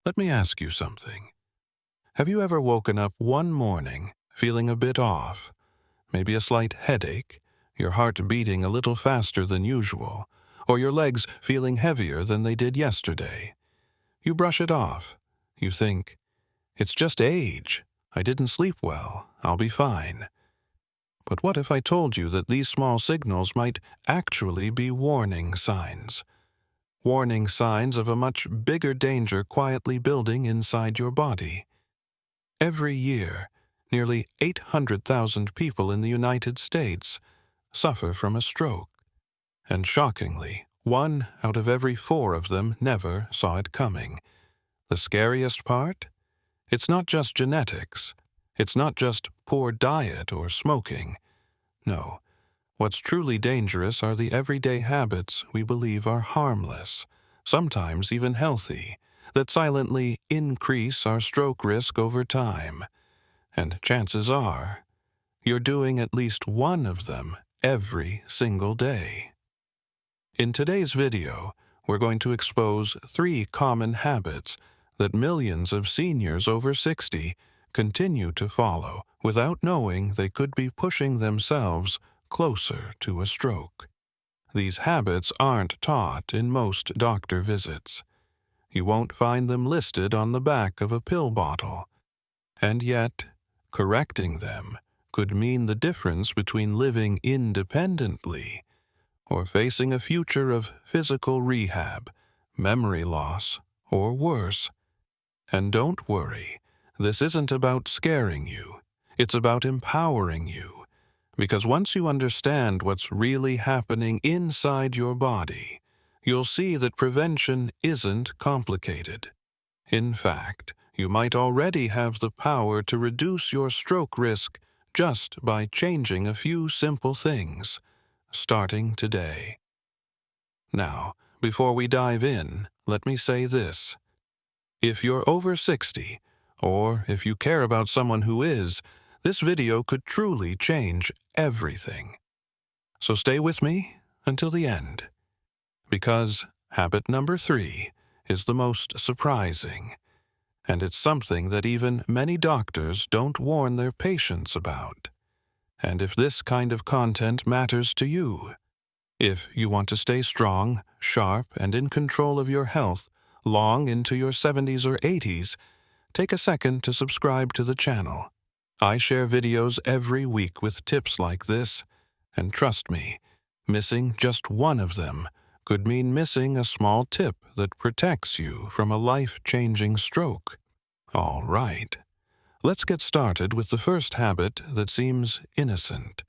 Let me ask you something. Have you ever woken up one morning feeling a bit off? Maybe a slight headache, your heart beating a little faster than usual, or your legs feeling heavier than they did yesterday. You brush it off. You think, it's just age. I didn't sleep well. I'll be fine. But what if I told you that these small signals might actually be warning signs? Warning signs of a much bigger danger quietly building inside your body. Every year, nearly 800,000 people in the United States suffer from a stroke. And shockingly, 1 out of every 4 of them never saw it coming. The scariest part? It's not just genetics. It's not just poor diet or smoking. No, what's truly dangerous are the everyday habits we believe are harmless, sometimes even healthy, that silently increase our stroke risk over time. And chances are, you're doing at least one of them every single day. In today's video, we're going to expose 3 common habits that millions of seniors over 60 continue to follow without knowing they could be pushing themselves closer to a stroke. These habits aren't taught in most doctor visits. You won't find them listed on the back of a pill bottle. And yet, correcting them could mean the difference between living independently or facing a future of physical rehab, memory loss, or worse. And don't worry, this isn't about scaring you. It's about empowering you. Because once you understand what's really happening inside your body, you'll see that prevention isn't complicated. In fact, you might already have the power to reduce your stroke risk just by changing a few simple things, starting today. Now, before we dive in, let me say this. If you're over 60, or if you care about someone who is, this video could truly change everything. So stay with me until the end. Because habit number 3 is the most surprising, and it's something that even many doctors don't warn their patients about. And if this kind of content matters to you, if you want to stay strong, sharp, and in control of your health long into your 70s or 80s, take a second to subscribe to the channel. I share videos every week with tips like this, and trust me, missing just one of them could mean missing a small tip that protects you from a life-changing stroke. All right, let's get started with the first habit that seems innocent,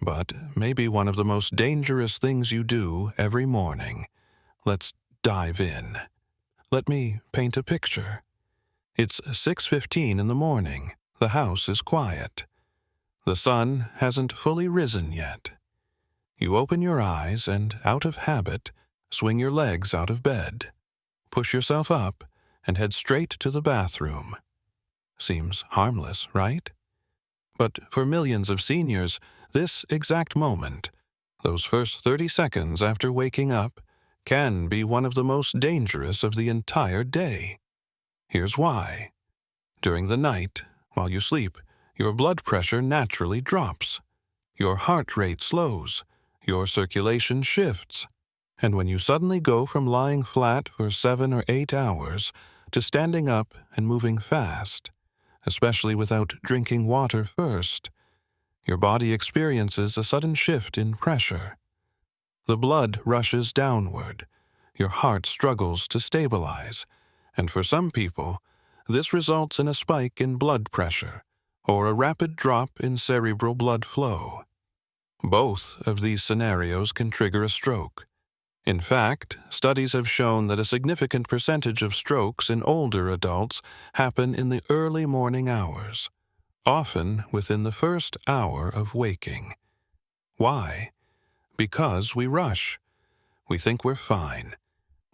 but maybe one of the most dangerous things you do every morning. Let's dive in. Let me paint a picture. It's 6:15 in the morning. The house is quiet. The sun hasn't fully risen yet. You open your eyes and, out of habit, swing your legs out of bed. Push yourself up and head straight to the bathroom. Seems harmless, right? But for millions of seniors, this exact moment, those first 30 seconds after waking up, can be one of the most dangerous of the entire day. Here's why. During the night, while you sleep, your blood pressure naturally drops. Your heart rate slows. Your circulation shifts. And when you suddenly go from lying flat for 7 or 8 hours to standing up and moving fast, especially without drinking water first, your body experiences a sudden shift in pressure. The blood rushes downward. Your heart struggles to stabilize. And for some people, this results in a spike in blood pressure or a rapid drop in cerebral blood flow. Both of these scenarios can trigger a stroke. In fact, studies have shown that a significant percentage of strokes in older adults happen in the early morning hours, often within the first hour of waking. Why? Because we rush. We think we're fine.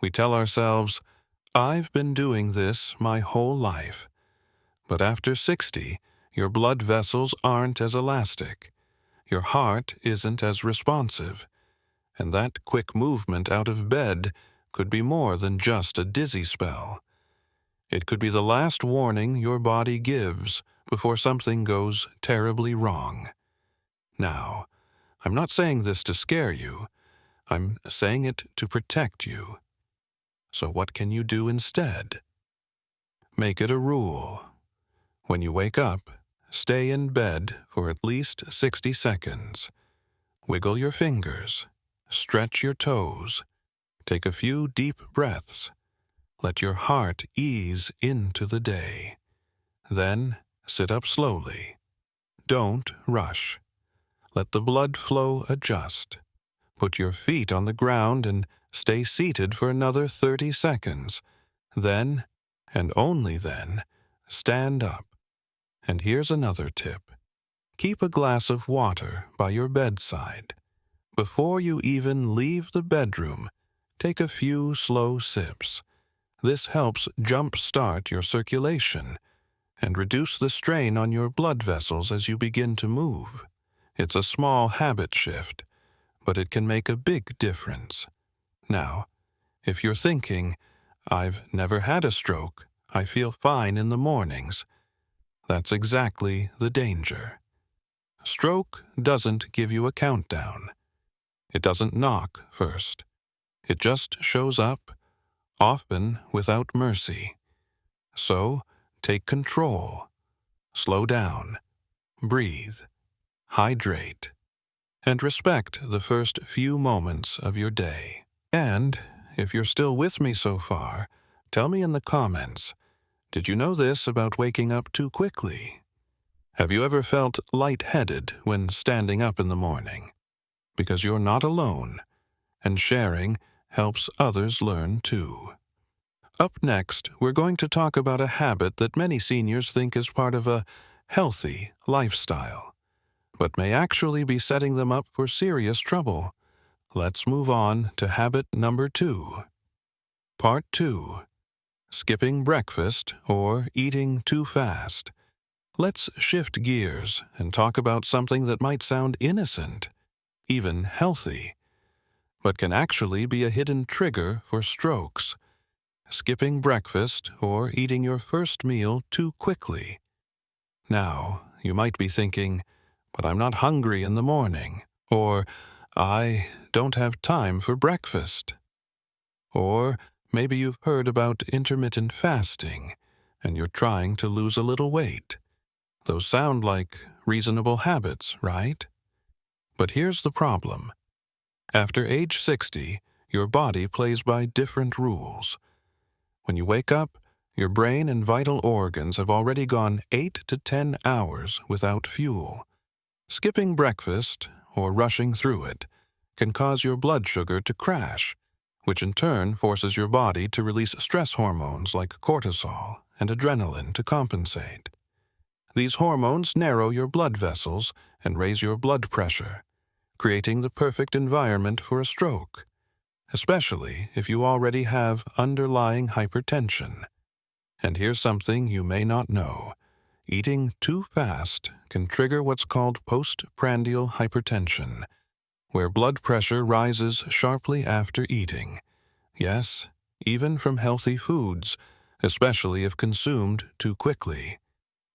We tell ourselves, I've been doing this my whole life. But after 60, your blood vessels aren't as elastic. Your heart isn't as responsive. And that quick movement out of bed could be more than just a dizzy spell. It could be the last warning your body gives before something goes terribly wrong. Now, I'm not saying this to scare you. I'm saying it to protect you. So what can you do instead? Make it a rule. When you wake up, stay in bed for at least 60 seconds. Wiggle your fingers. Stretch your toes. Take a few deep breaths. Let your heart ease into the day. Then sit up slowly. Don't rush. Let the blood flow adjust. Put your feet on the ground and stay seated for another 30 seconds. Then, and only then, stand up. And here's another tip. Keep a glass of water by your bedside. Before you even leave the bedroom, take a few slow sips. This helps jump-start your circulation and reduce the strain on your blood vessels as you begin to move. It's a small habit shift, but it can make a big difference. Now, if you're thinking, "I've never had a stroke, I feel fine in the mornings," that's exactly the danger. Stroke doesn't give you a countdown. It doesn't knock first. It just shows up, often without mercy. So, take control. Slow down. Breathe. Hydrate. And respect the first few moments of your day. And, if you're still with me so far, tell me in the comments, did you know this about waking up too quickly? Have you ever felt lightheaded when standing up in the morning? Because you're not alone, and sharing helps others learn too. Up next, we're going to talk about a habit that many seniors think is part of a healthy lifestyle, but may actually be setting them up for serious trouble. Let's move on to habit number 2. Part 2. Skipping breakfast or eating too fast. Let's shift gears and talk about something that might sound innocent, even healthy, but can actually be a hidden trigger for strokes. Skipping breakfast or eating your first meal too quickly. Now, you might be thinking, "But I'm not hungry in the morning," or "I don't have time for breakfast." Or maybe you've heard about intermittent fasting, and you're trying to lose a little weight. Those sound like reasonable habits, right? But here's the problem. After age 60, your body plays by different rules. When you wake up, your brain and vital organs have already gone 8 to 10 hours without fuel. Skipping breakfast, or rushing through it, can cause your blood sugar to crash, which in turn forces your body to release stress hormones like cortisol and adrenaline to compensate. These hormones narrow your blood vessels and raise your blood pressure, creating the perfect environment for a stroke, especially if you already have underlying hypertension. And here's something you may not know. Eating too fast can trigger what's called postprandial hypertension, where blood pressure rises sharply after eating. Yes, even from healthy foods, especially if consumed too quickly.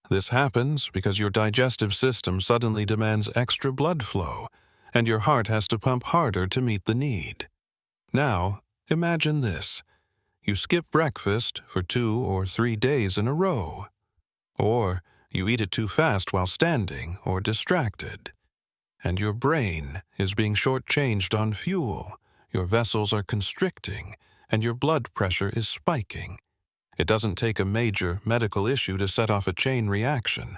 This happens because your digestive system suddenly demands extra blood flow, and your heart has to pump harder to meet the need. Now, imagine this. You skip breakfast for 2 or 3 days in a row. Or you eat it too fast while standing or distracted. And your brain is being shortchanged on fuel, your vessels are constricting, and your blood pressure is spiking. It doesn't take a major medical issue to set off a chain reaction,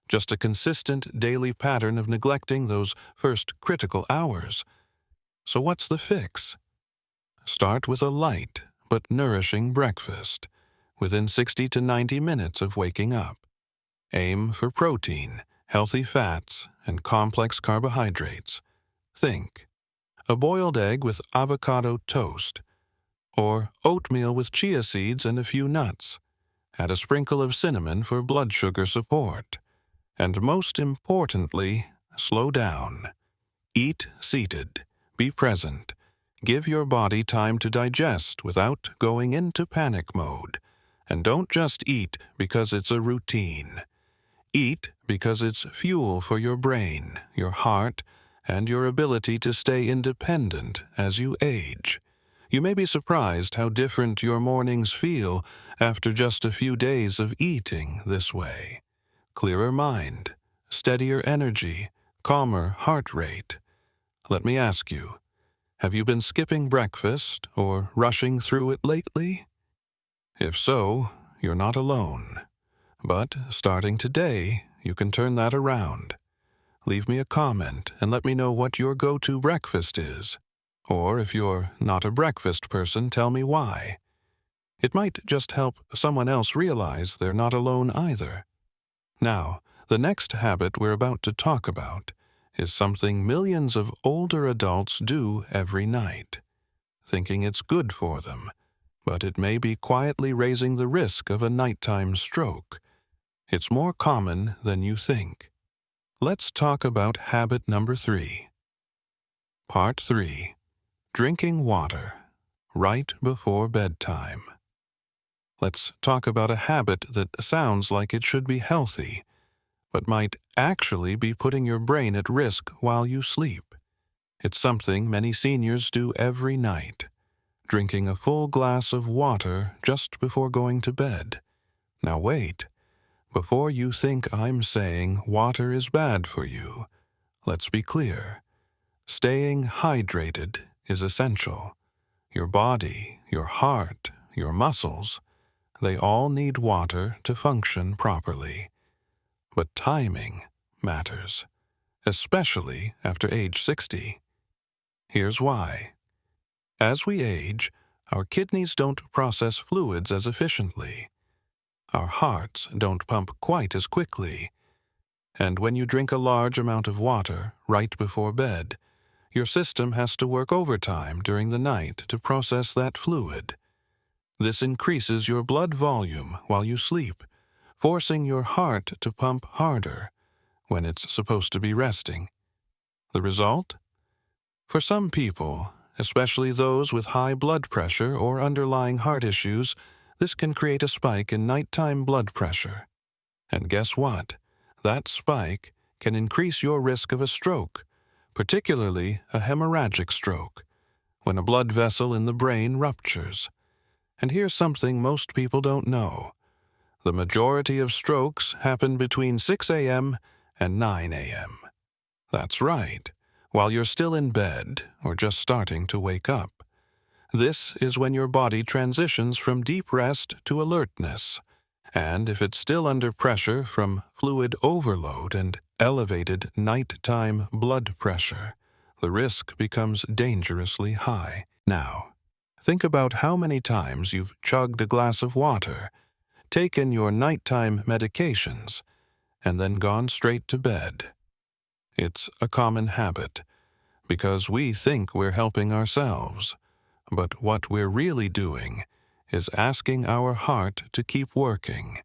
just a consistent daily pattern of neglecting those first critical hours. So what's the fix? Start with a light but nourishing breakfast within 60 to 90 minutes of waking up. Aim for protein, healthy fats, and complex carbohydrates. Think a boiled egg with avocado toast, or oatmeal with chia seeds and a few nuts. Add a sprinkle of cinnamon for blood sugar support. And most importantly, slow down. Eat seated. Be present. Give your body time to digest without going into panic mode. And don't just eat because it's a routine. Eat because it's fuel for your brain, your heart, and your ability to stay independent as you age. You may be surprised how different your mornings feel after just a few days of eating this way. Clearer mind, steadier energy, calmer heart rate. Let me ask you, have you been skipping breakfast or rushing through it lately? If so, you're not alone. But starting today, you can turn that around. Leave me a comment and let me know what your go-to breakfast is. Or if you're not a breakfast person, tell me why. It might just help someone else realize they're not alone either. Now, the next habit we're about to talk about is something millions of older adults do every night, thinking it's good for them, but it may be quietly raising the risk of a nighttime stroke. It's more common than you think. Let's talk about habit number 3. Part 3. Drinking water right before bedtime. Let's talk about a habit that sounds like it should be healthy, but might actually be putting your brain at risk while you sleep. It's something many seniors do every night, drinking a full glass of water just before going to bed. Now wait. Before you think I'm saying water is bad for you, let's be clear. Staying hydrated is essential. Your body, your heart, your muscles, they all need water to function properly. But timing matters, especially after age 60. Here's why. As we age, our kidneys don't process fluids as efficiently. Our hearts don't pump quite as quickly. And when you drink a large amount of water right before bed, your system has to work overtime during the night to process that fluid. This increases your blood volume while you sleep, forcing your heart to pump harder when it's supposed to be resting. The result? For some people, especially those with high blood pressure or underlying heart issues, this can create a spike in nighttime blood pressure. And guess what? That spike can increase your risk of a stroke, particularly a hemorrhagic stroke, when a blood vessel in the brain ruptures. And here's something most people don't know. The majority of strokes happen between 6 a.m. and 9 a.m. That's right, while you're still in bed or just starting to wake up. This is when your body transitions from deep rest to alertness, and if it's still under pressure from fluid overload and elevated nighttime blood pressure, the risk becomes dangerously high. Now, think about how many times you've chugged a glass of water, taken your nighttime medications, and then gone straight to bed. It's a common habit, because we think we're helping ourselves. But what we're really doing is asking our heart to keep working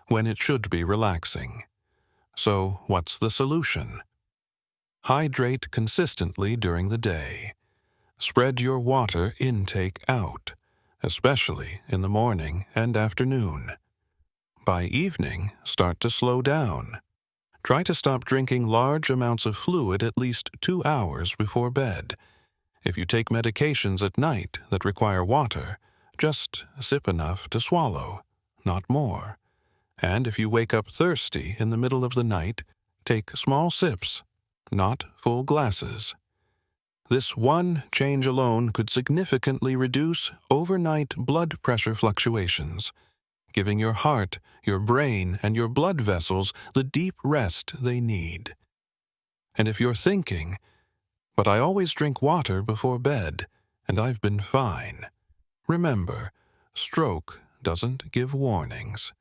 when it should be relaxing. So what's the solution? Hydrate consistently during the day. Spread your water intake out, especially in the morning and afternoon. By evening, start to slow down. Try to stop drinking large amounts of fluid at least 2 hours before bed. If you take medications at night that require water, just sip enough to swallow, not more. And if you wake up thirsty in the middle of the night, take small sips, not full glasses. This one change alone could significantly reduce overnight blood pressure fluctuations, giving your heart, your brain, and your blood vessels the deep rest they need. And if you're thinking, but I always drink water before bed, and I've been fine. Remember, stroke doesn't give warnings.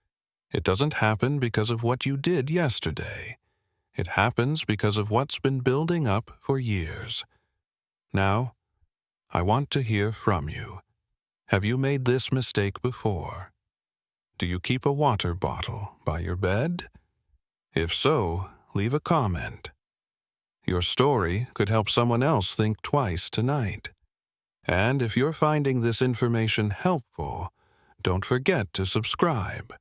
It doesn't happen because of what you did yesterday. It happens because of what's been building up for years. Now, I want to hear from you. Have you made this mistake before? Do you keep a water bottle by your bed? If so, leave a comment. Your story could help someone else think twice tonight. And if you're finding this information helpful, don't forget to subscribe,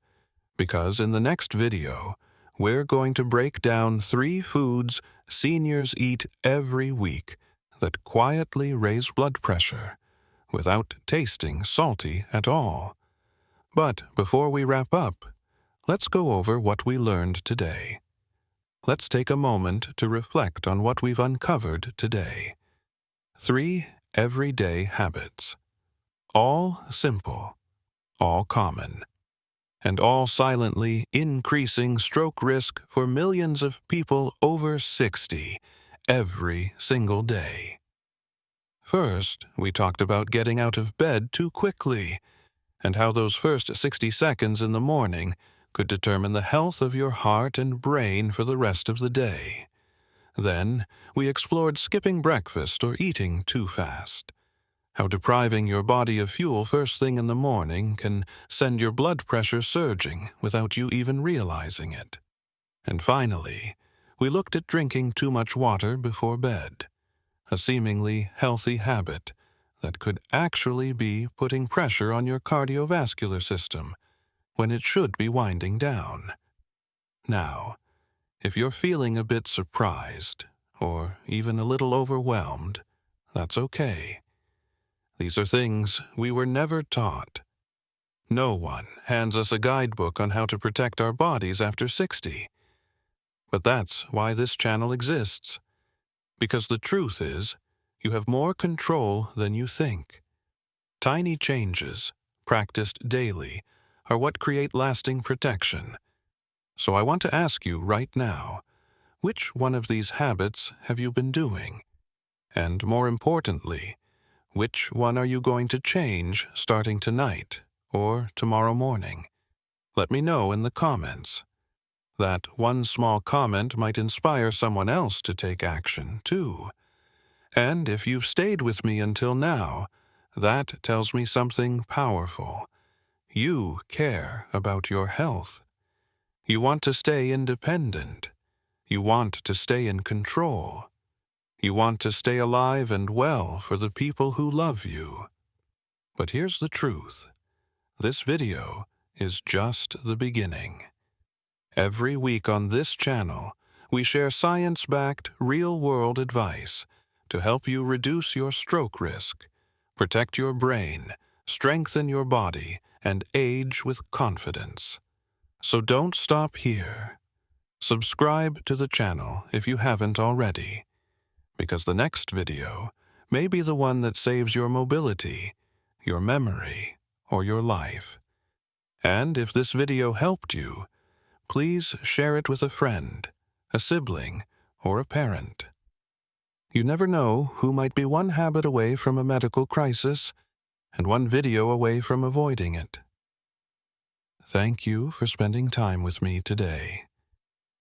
because in the next video, we're going to break down 3 foods seniors eat every week that quietly raise blood pressure without tasting salty at all. But before we wrap up, let's go over what we learned today. Let's take a moment to reflect on what we've uncovered today. 3 everyday habits. All simple, all common, and all silently increasing stroke risk for millions of people over 60 every single day. First, we talked about getting out of bed too quickly, and how those first 60 seconds in the morning could determine the health of your heart and brain for the rest of the day. Then, we explored skipping breakfast or eating too fast, how depriving your body of fuel first thing in the morning can send your blood pressure surging without you even realizing it. And finally, we looked at drinking too much water before bed, a seemingly healthy habit that could actually be putting pressure on your cardiovascular system when it should be winding down. Now, if you're feeling a bit surprised or even a little overwhelmed, that's okay. These are things we were never taught. No one hands us a guidebook on how to protect our bodies after 60. But that's why this channel exists. Because the truth is, you have more control than you think. Tiny changes, practiced daily, are what create lasting protection. So I want to ask you right now, which one of these habits have you been doing? And more importantly, which one are you going to change starting tonight or tomorrow morning? Let me know in the comments. That one small comment might inspire someone else to take action, too. And if you've stayed with me until now, that tells me something powerful. You care about your health. You want to stay independent. You want to stay in control. You want to stay alive and well for the people who love you. But here's the truth. This video is just the beginning. Every week on this channel, we share science-backed, real-world advice to help you reduce your stroke risk, protect your brain, strengthen your body, and age with confidence. So don't stop here. Subscribe to the channel if you haven't already, because the next video may be the one that saves your mobility, your memory, or your life. And if this video helped you, please share it with a friend, a sibling, or a parent. You never know who might be one habit away from a medical crisis and one video away from avoiding it. Thank you for spending time with me today.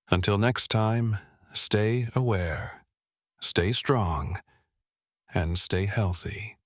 Until next time, stay aware, stay strong, and stay healthy.